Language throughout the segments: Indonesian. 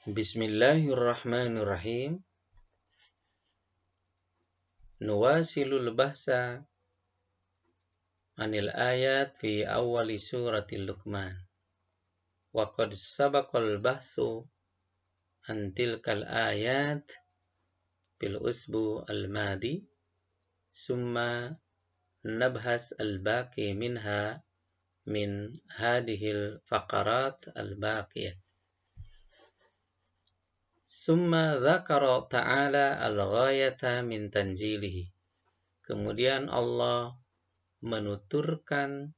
Bismillahirrahmanirrahim. Nuwasilul bahsa anil ayat fi awali suratil Luqman. Wa qad sabaqal bahsu an tilkal ayat bil usbu al-madi. Summa nabhas al-baqi minha min hadihil faqarat al-baqiyah. Summa dzakara ta'ala al-ghayata min tanzilihi. Kemudian Allah menuturkan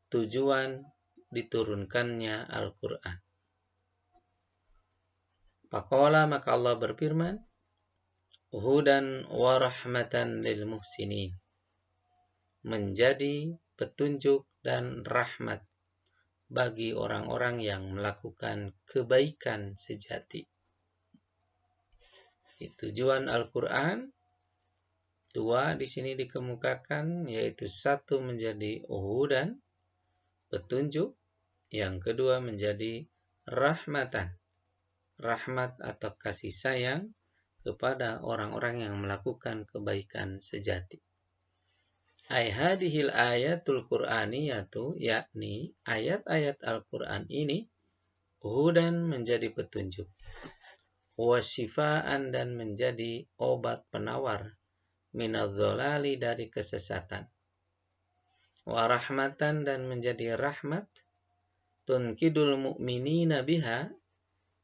tujuan diturunkannya Al-Quran. Faqala, maka Allah berfirman, hudan wa rahmatan lil muhsinin. Menjadi petunjuk dan rahmat bagi orang-orang yang melakukan kebaikan sejati. Tujuan Al-Quran dua di sini dikemukakan, yaitu satu menjadi hudan, petunjuk, yang kedua menjadi rahmatan, rahmat atau kasih sayang kepada orang-orang yang melakukan kebaikan sejati. Ai hadhil ayatul qur'aniyatu, yakni ayat-ayat Al-Quran ini hudan menjadi petunjuk, wasyifaan dan menjadi obat penawar, minadz-dzalali dari kesesatan, warahmatan dan menjadi rahmat, tunkidul mu'minina biha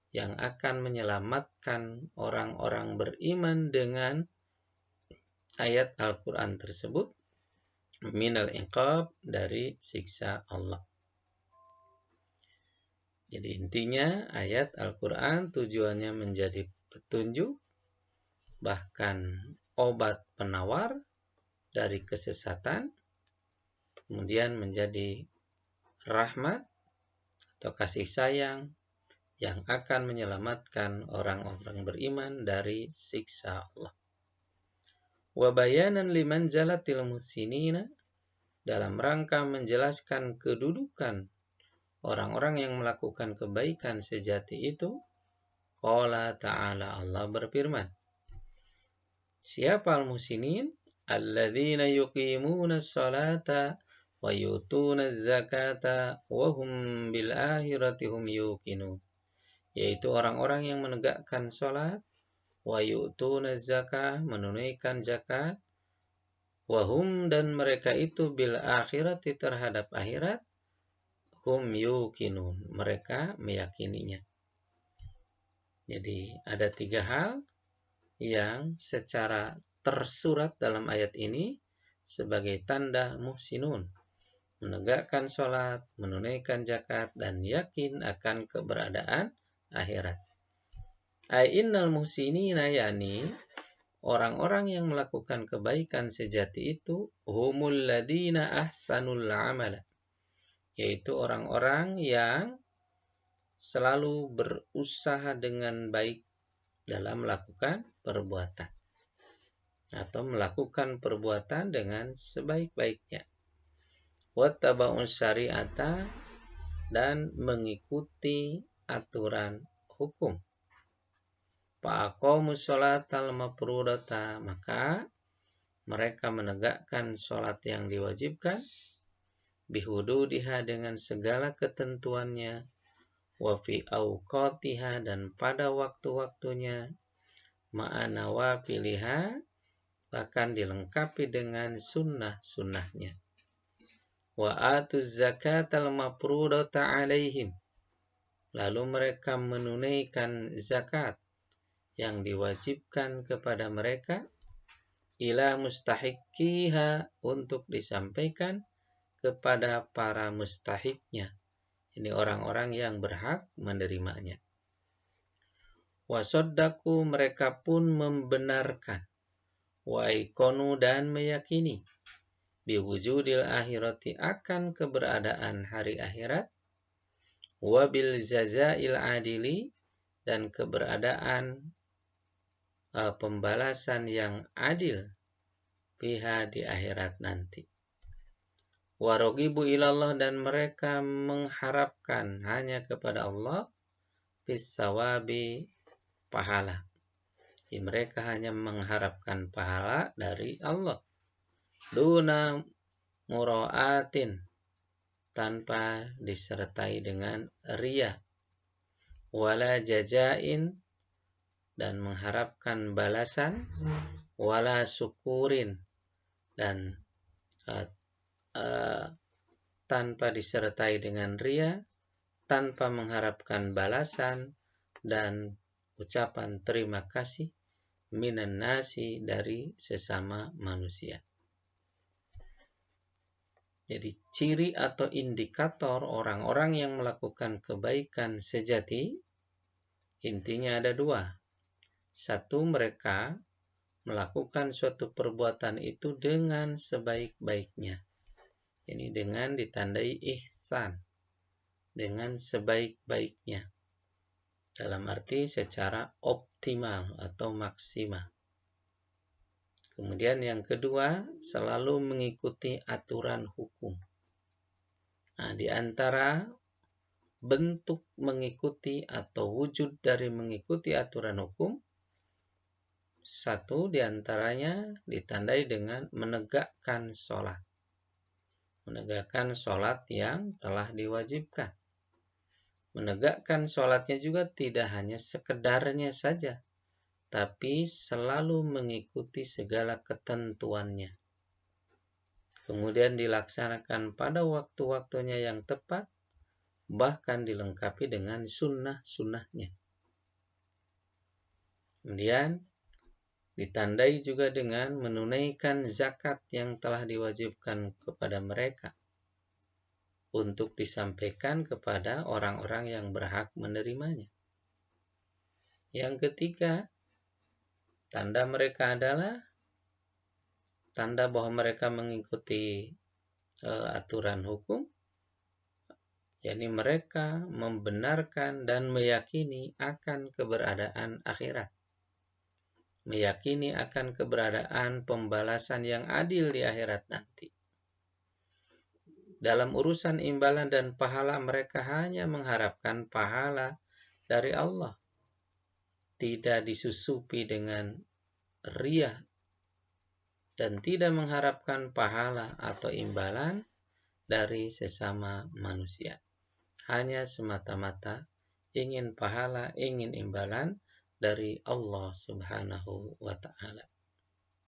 yang akan menyelamatkan orang-orang beriman dengan ayat Al-Quran tersebut, minal iqab dari siksa Allah. Jadi intinya ayat Al-Quran tujuannya menjadi petunjuk, bahkan obat penawar dari kesesatan, kemudian menjadi rahmat atau kasih sayang yang akan menyelamatkan orang-orang beriman dari siksa Allah. Wa bayanan liman jalatil muhsinina, dalam rangka menjelaskan kedudukan orang-orang yang melakukan kebaikan sejati itu, qala ta'ala, Allah berfirman, siapa al-muhsinin? Alladzina yuqimuna as-salata wa yutuna az-zakata wa hum bil akhirati hum yuqinun. Yaitu orang-orang yang menegakkan salat, wa yutuna az-zakah, menunaikan zakat, wa hum dan mereka itu bil akhirati terhadap akhirat, hum yuqinun, mereka meyakininya. Jadi ada tiga hal yang secara tersurat dalam ayat ini sebagai tanda muhsinun: menegakkan sholat, menunaikan zakat, dan yakin akan keberadaan akhirat. Ainnal muhsinina, yani orang-orang yang melakukan kebaikan sejati itu, humul ladina ahsanul amala, yaitu orang-orang yang selalu berusaha dengan baik dalam melakukan perbuatan atau melakukan perbuatan dengan sebaik-baiknya. Wattaba'un syari'ata, dan mengikuti aturan hukum. Fa'aqamus sholatal mafrudata, maka mereka menegakkan sholat yang diwajibkan, bihududiha, dengan segala ketentuannya, wa fi awqatiha, dan pada waktu-waktunya, ma'ana wafiliha, bahkan dilengkapi dengan sunnah-sunnahnya. Wa atuz zakatal mafrudata alaihim, lalu mereka menunaikan zakat yang diwajibkan kepada mereka, ila mustahiqiha, untuk disampaikan kepada para mustahiknya, ini orang-orang yang berhak menerimanya. Wasaddaku, mereka pun membenarkan, wa aikonu, dan meyakini, biwujudil akhirati, akan keberadaan hari akhirat, wa bil jazail adili, dan keberadaan pembalasan yang adil, biha, di akhirat nanti. Warogibu ilallah, dan mereka mengharapkan hanya kepada Allah, fis sawabi, pahala. Jadi mereka hanya mengharapkan pahala dari Allah. Duna mura'atin, tanpa disertai dengan riya. Wala jajain, dan mengharapkan balasan. Wala syukurin, dan tanpa disertai dengan riya, tanpa mengharapkan balasan dan ucapan terima kasih minan nasi, dari sesama manusia. Jadi ciri atau indikator orang-orang yang melakukan kebaikan sejati, intinya ada dua. Satu, mereka melakukan suatu perbuatan itu dengan sebaik-baiknya. Ini dengan ditandai ihsan, dengan sebaik-baiknya. Dalam arti secara optimal atau maksimal. Kemudian yang kedua, selalu mengikuti aturan hukum. Nah, di antara bentuk mengikuti atau wujud dari mengikuti aturan hukum, satu di antaranya ditandai dengan menegakkan sholat. Menegakkan sholat yang telah diwajibkan. Menegakkan sholatnya juga tidak hanya sekedarnya saja, tapi selalu mengikuti segala ketentuannya. Kemudian dilaksanakan pada waktu-waktunya yang tepat, bahkan dilengkapi dengan sunnah-sunnahnya. Kemudian ditandai juga dengan menunaikan zakat yang telah diwajibkan kepada mereka untuk disampaikan kepada orang-orang yang berhak menerimanya. Yang ketiga, tanda mereka adalah tanda bahwa mereka mengikuti aturan hukum, yakni mereka membenarkan dan meyakini akan keberadaan akhirat. Meyakini akan keberadaan pembalasan yang adil di akhirat nanti. Dalam urusan imbalan dan pahala, mereka hanya mengharapkan pahala dari Allah. Tidak disusupi dengan riya, dan tidak mengharapkan pahala atau imbalan dari sesama manusia. Hanya semata-mata ingin pahala, ingin imbalan dari Allah Subhanahu wa ta'ala.